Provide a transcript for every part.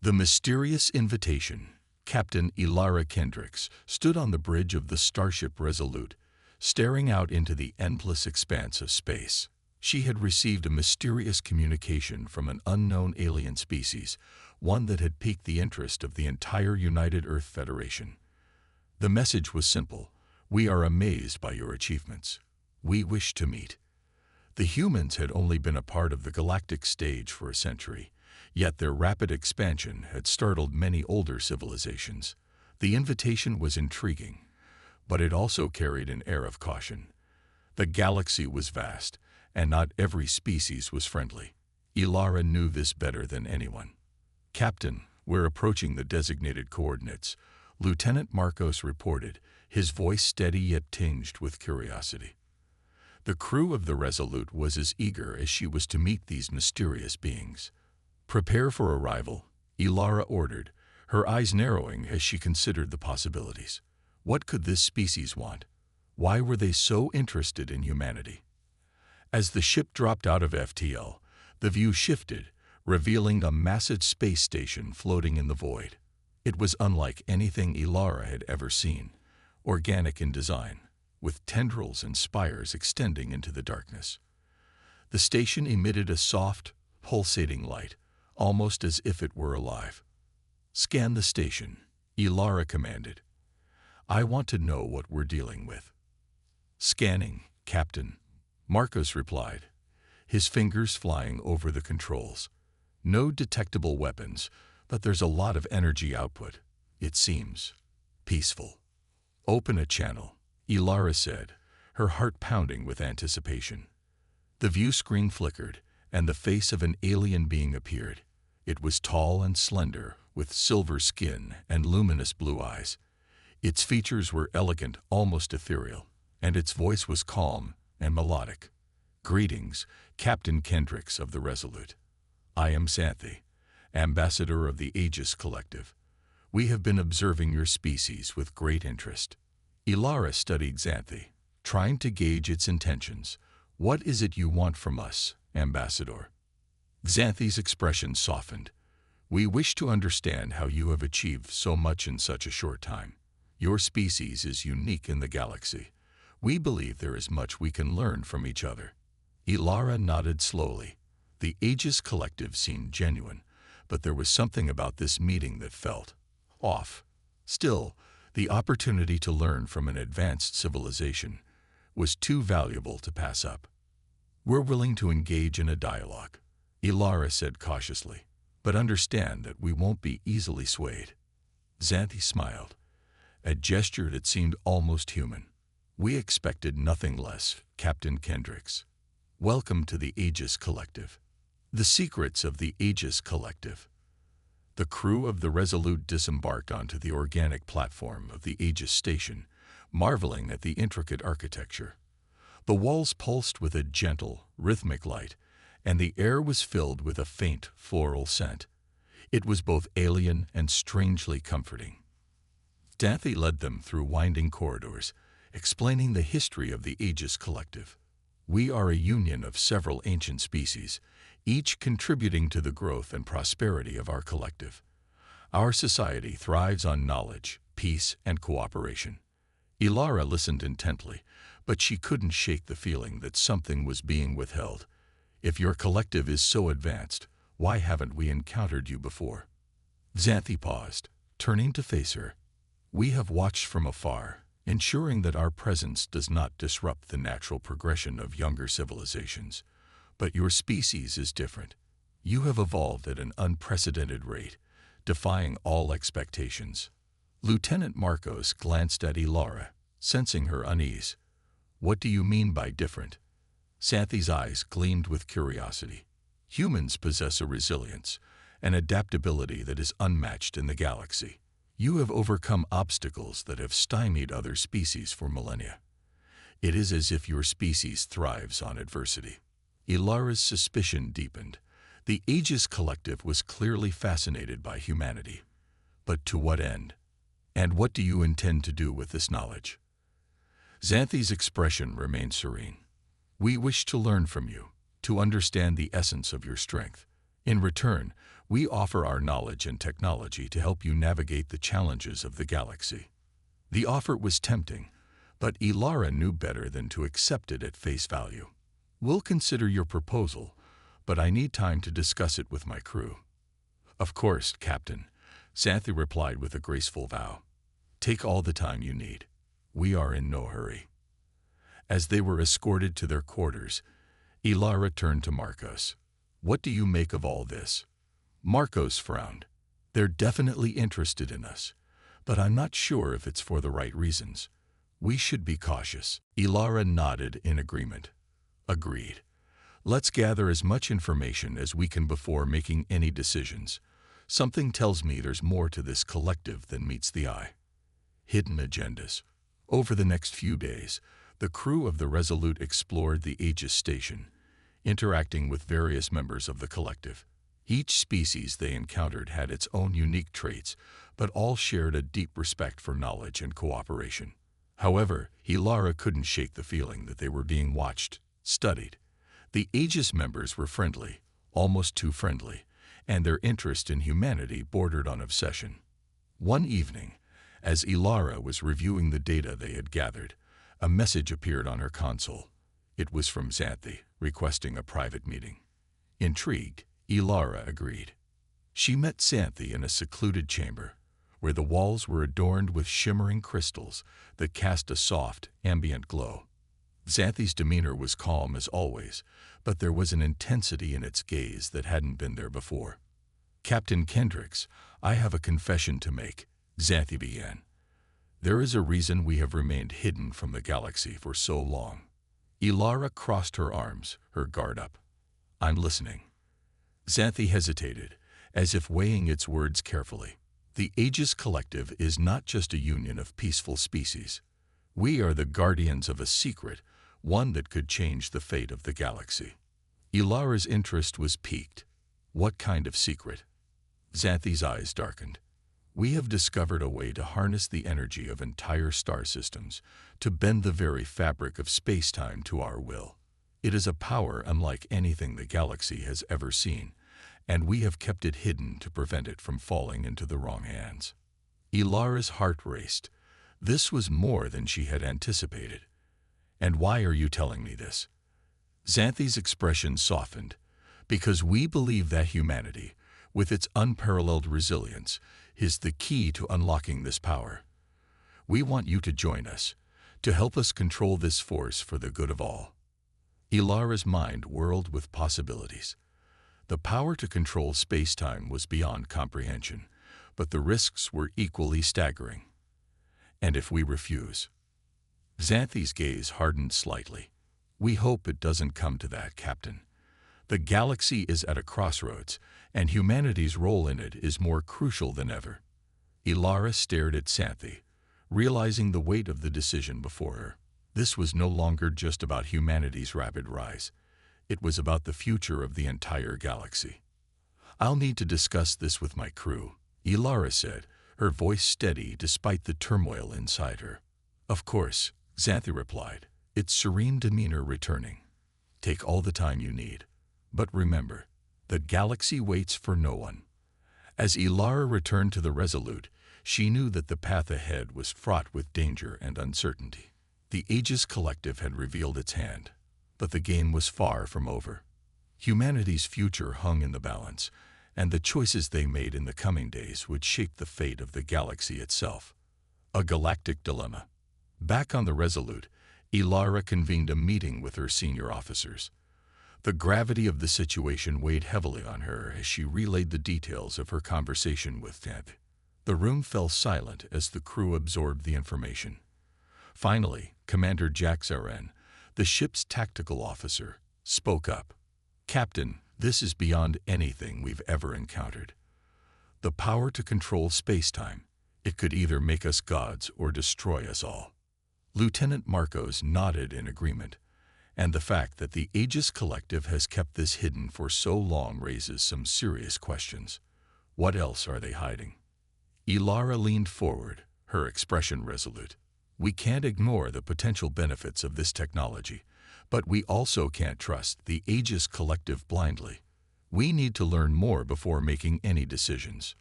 The mysterious invitation. Captain Elara Kendricks stood on the bridge of the starship Resolute, staring out into the endless expanse of space. She had received a mysterious communication from an unknown alien species, one that had piqued the interest of the entire United Earth Federation. The message was simple: "We are amazed by your achievements. We wish to meet." The humans had only been a part of the galactic stage for a century, yet their rapid expansion had startled many older civilizations. The invitation was intriguing, but it also carried an air of caution. The galaxy was vast, and not every species was friendly. Elara knew this better than anyone. "Captain, we're approaching the designated coordinates," Lieutenant Marcos reported, his voice steady yet tinged with curiosity. The crew of the Resolute was as eager as she was to meet these mysterious beings. "Prepare for arrival," Elara ordered, her eyes narrowing as she considered the possibilities. What could this species want? Why were they so interested in humanity? As the ship dropped out of FTL, the view shifted, revealing a massive space station floating in the void. It was unlike anything Elara had ever seen, organic in design, with tendrils and spires extending into the darkness. The station emitted a soft, pulsating light, almost as if it were alive. "Scan the station," Elara commanded. "I want to know what we're dealing with." "Scanning, Captain," Marcos replied, his fingers flying over the controls. "No detectable weapons, but there's a lot of energy output. It seems peaceful." "Open a channel," Elara said, her heart pounding with anticipation. The view screen flickered, and the face of an alien being appeared. It was tall and slender, with silver skin and luminous blue eyes. Its features were elegant, almost ethereal, and its voice was calm and melodic. "Greetings, Captain Kendricks of the Resolute. I am Xanthi, ambassador of the Aegis Collective. We have been observing your species with great interest." Elara studied Xanthi, trying to gauge its intentions. "What is it you want from us, Ambassador?" Xanthi's expression softened. "We wish to understand how you have achieved so much in such a short time. Your species is unique in the galaxy. We believe there is much we can learn from each other." Elara nodded slowly. The Aegis Collective seemed genuine, but there was something about this meeting that felt off. Still, the opportunity to learn from an advanced civilization was too valuable to pass up. "We're willing to engage in a dialogue," Elara said cautiously, "but understand that we won't be easily swayed." Xanthi smiled, a gesture that seemed almost human. "We expected nothing less, Captain Kendricks. Welcome to the Aegis Collective." The secrets of the Aegis Collective. The crew of the Resolute disembarked onto the organic platform of the Aegis station, marveling at the intricate architecture. The walls pulsed with a gentle, rhythmic light, and the air was filled with a faint, floral scent. It was both alien and strangely comforting. Xanthi led them through winding corridors, explaining the history of the Aegis Collective. "We are a union of several ancient species, each contributing to the growth and prosperity of our collective. Our society thrives on knowledge, peace, and cooperation." Elara listened intently, but she couldn't shake the feeling that something was being withheld. "If your collective is so advanced, why haven't we encountered you before?" Xanthi paused, turning to face her. "We have watched from afar, ensuring that our presence does not disrupt the natural progression of younger civilizations. But your species is different. You have evolved at an unprecedented rate, defying all expectations." Lieutenant Marcos glanced at Elara, sensing her unease. "What do you mean by different?" Xanthi's eyes gleamed with curiosity. "Humans possess a resilience, an adaptability that is unmatched in the galaxy. You have overcome obstacles that have stymied other species for millennia. It is as if your species thrives on adversity." Elara's suspicion deepened. The Aegis Collective was clearly fascinated by humanity. But to what end? And what do you intend to do with this knowledge? Xanthi's expression remained serene. "We wish to learn from you, to understand the essence of your strength. In return, we offer our knowledge and technology to help you navigate the challenges of the galaxy. The offer was tempting, but Ilara knew better than to accept it at face value. We'll consider your proposal, but I need time to discuss it with my crew. Of course, Captain, Xanthi replied with a graceful bow. Take all the time you need. We are in no hurry. As they were escorted to their quarters, Ilara turned to Marcos. What do you make of all this? Marcos frowned. They're definitely interested in us, but I'm not sure if it's for the right reasons. We should be cautious. Ilara nodded in agreement. Agreed. Let's gather as much information as we can before making any decisions. Something tells me there's more to this collective than meets the eye. Hidden agendas. Over the next few days, the crew of the Resolute explored the Aegis station, interacting with various members of the collective. Each species they encountered had its own unique traits, but all shared a deep respect for knowledge and cooperation. However, Ilara couldn't shake the feeling that they were being watched, studied. The Aegis members were friendly, almost too friendly, and their interest in humanity bordered on obsession. One evening, as Ilara was reviewing the data they had gathered, a message appeared on her console. It was from Xanthi, requesting a private meeting. Intrigued, Ilara agreed. She met Xanthi in a secluded chamber, where the walls were adorned with shimmering crystals that cast a soft, ambient glow. Xanthi's demeanor was calm as always, but there was an intensity in its gaze that hadn't been there before. Captain Kendricks, I have a confession to make, Xanthi began. There is a reason we have remained hidden from the galaxy for so long. Ilara crossed her arms, her guard up. I'm listening. Xanthi hesitated, as if weighing its words carefully. The Aegis Collective is not just a union of peaceful species. We are the guardians of a secret, one that could change the fate of the galaxy. Ilara's interest was piqued. What kind of secret? Xanthi's eyes darkened. We have discovered a way to harness the energy of entire star systems, to bend the very fabric of space-time to our will. It is a power unlike anything the galaxy has ever seen, and we have kept it hidden to prevent it from falling into the wrong hands. Ilara's heart raced. This was more than she had anticipated. And why are you telling me this? Xanthi's expression softened. Because we believe that humanity, with its unparalleled resilience, is the key to unlocking this power. We want you to join us, to help us control this force for the good of all. Ilara's mind whirled with possibilities. The power to control space-time was beyond comprehension, but the risks were equally staggering. And if we refuse? Xanthi's gaze hardened slightly. We hope it doesn't come to that, Captain. The galaxy is at a crossroads, and humanity's role in it is more crucial than ever. Ilara stared at Xanthi, realizing the weight of the decision before her. This was no longer just about humanity's rapid rise. It was about the future of the entire galaxy. I'll need to discuss this with my crew, Ilara said, her voice steady despite the turmoil inside her. Of course, Xanthi replied, its serene demeanor returning. Take all the time you need. But remember, the galaxy waits for no one. As Ilara returned to the Resolute, she knew that the path ahead was fraught with danger and uncertainty. The Aegis Collective had revealed its hand, but the game was far from over. Humanity's future hung in the balance, and the choices they made in the coming days would shape the fate of the galaxy itself. A galactic dilemma. Back on the Resolute, Ilara convened a meeting with her senior officers. The gravity of the situation weighed heavily on her as she relayed the details of her conversation with Xanthi. The room fell silent as the crew absorbed the information. Finally, Commander Jack Zaren, the ship's tactical officer, spoke up. Captain, this is beyond anything we've ever encountered. The power to control space-time, it could either make us gods or destroy us all. Lieutenant Marcos nodded in agreement, and the fact that the Aegis Collective has kept this hidden for so long raises some serious questions. What else are they hiding? Ilara leaned forward, her expression resolute. We can't ignore the potential benefits of this technology, but we also can't trust the Aegis Collective blindly. We need to learn more before making any decisions.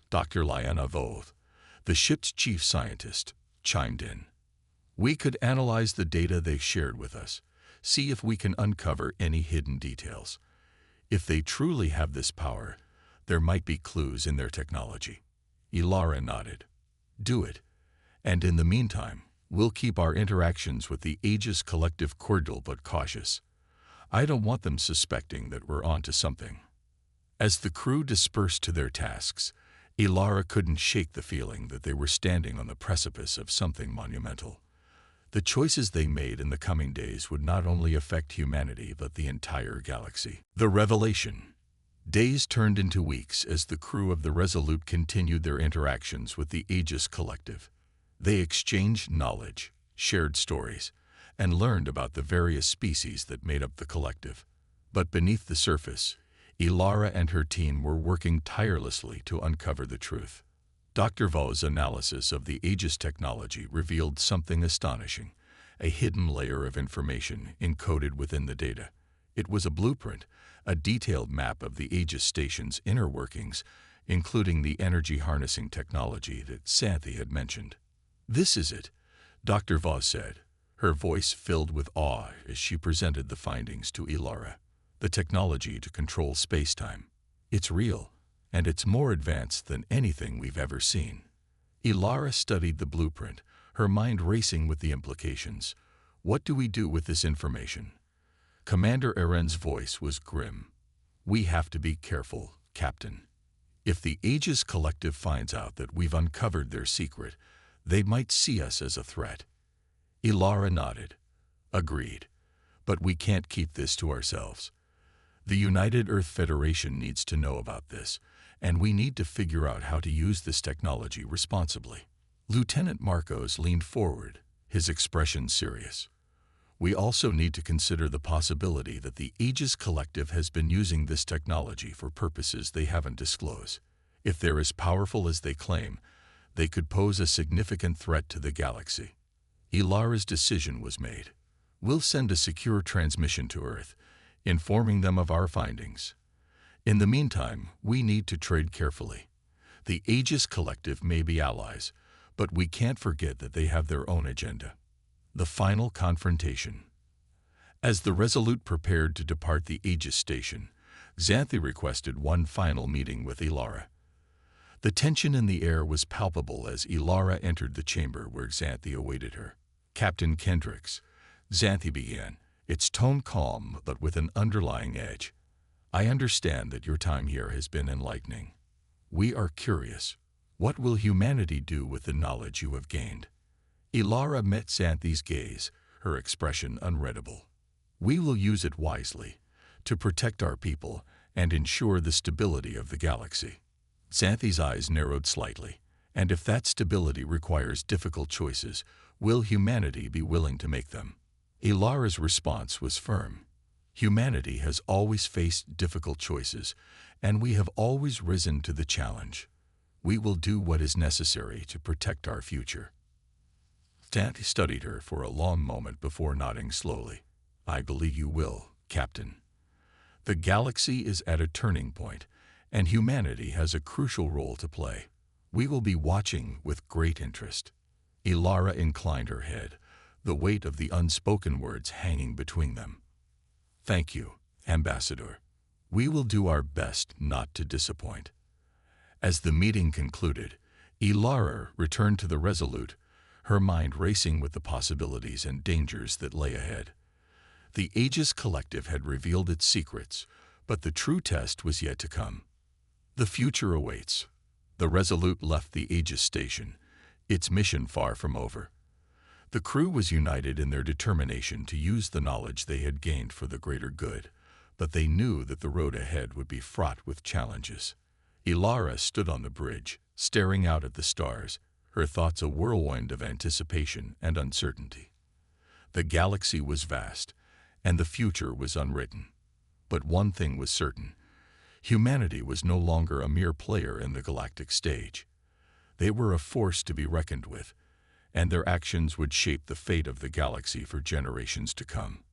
Dr. Liana Voth, the ship's chief scientist, chimed in. We could analyze the data they shared with us, see if we can uncover any hidden details. If they truly have this power, there might be clues in their technology. Ilara nodded. Do it. And in the meantime, we'll keep our interactions with the Aegis Collective cordial but cautious. I don't want them suspecting that we're onto something. As the crew dispersed to their tasks, Ilara couldn't shake the feeling that they were standing on the precipice of something monumental. The choices they made in the coming days would not only affect humanity but the entire galaxy. The revelation. Days turned into weeks as the crew of the Resolute continued their interactions with the Aegis Collective. They exchanged knowledge, shared stories, and learned about the various species that made up the collective. But beneath the surface, Ilara and her team were working tirelessly to uncover the truth. Dr. Vo's analysis of the Aegis technology revealed something astonishing, a hidden layer of information encoded within the data. It was a blueprint, a detailed map of the Aegis station's inner workings, including the energy harnessing technology that Xanthi had mentioned. This is it, Dr. Vo said, her voice filled with awe as she presented the findings to Ilara. The technology to control space-time. It's real, and it's more advanced than anything we've ever seen. Ilara studied the blueprint, her mind racing with the implications. What do we do with this information? Commander Eren's voice was grim. We have to be careful, Captain. If the Aegis Collective finds out that we've uncovered their secret, they might see us as a threat. Ilara nodded. Agreed. But we can't keep this to ourselves. The United Earth Federation needs to know about this, and we need to figure out how to use this technology responsibly. Lieutenant Marcos leaned forward, his expression serious. We also need to consider the possibility that the Aegis Collective has been using this technology for purposes they haven't disclosed. If they're as powerful as they claim, they could pose a significant threat to the galaxy. Ilara's decision was made. We'll send a secure transmission to Earth, informing them of our findings. In the meantime, we need to trade carefully. The Aegis Collective may be allies, but we can't forget that they have their own agenda. The final confrontation. As the Resolute prepared to depart the Aegis station, Xanthi requested one final meeting with Ilara. The tension in the air was palpable as Ilara entered the chamber where Xanthi awaited her. Captain Kendricks, Xanthi began, its tone calm but with an underlying edge. I understand that your time here has been enlightening. We are curious. What will humanity do with the knowledge you have gained? Ilara met Xanthi's gaze, her expression unreadable. We will use it wisely, to protect our people and ensure the stability of the galaxy. Xanthi's eyes narrowed slightly, and if that stability requires difficult choices, will humanity be willing to make them? Ilara's response was firm. Humanity has always faced difficult choices, and we have always risen to the challenge. We will do what is necessary to protect our future. Xanthi studied her for a long moment before nodding slowly. I believe you will, Captain. The galaxy is at a turning point, and humanity has a crucial role to play. We will be watching with great interest. Ilara inclined her head, the weight of the unspoken words hanging between them. Thank you, Ambassador. We will do our best not to disappoint. As the meeting concluded, Ilara returned to the Resolute, her mind racing with the possibilities and dangers that lay ahead. The Aegis Collective had revealed its secrets, but the true test was yet to come. The future awaits. The Resolute left the Aegis station, its mission far from over. The crew was united in their determination to use the knowledge they had gained for the greater good, but they knew that the road ahead would be fraught with challenges. Ilara stood on the bridge, staring out at the stars, her thoughts a whirlwind of anticipation and uncertainty. The galaxy was vast, and the future was unwritten. But one thing was certain. Humanity was no longer a mere player in the galactic stage. They were a force to be reckoned with, and their actions would shape the fate of the galaxy for generations to come.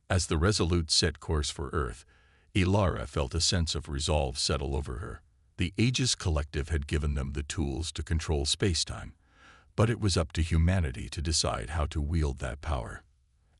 As the Resolute set course for Earth, Ilara felt a sense of resolve settle over her. The Aegis Collective had given them the tools to control space-time, but it was up to humanity to decide how to wield that power.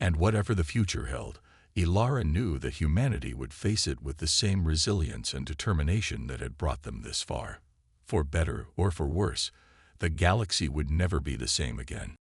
And whatever the future held, Ilara knew that humanity would face it with the same resilience and determination that had brought them this far. For better or for worse, the galaxy would never be the same again.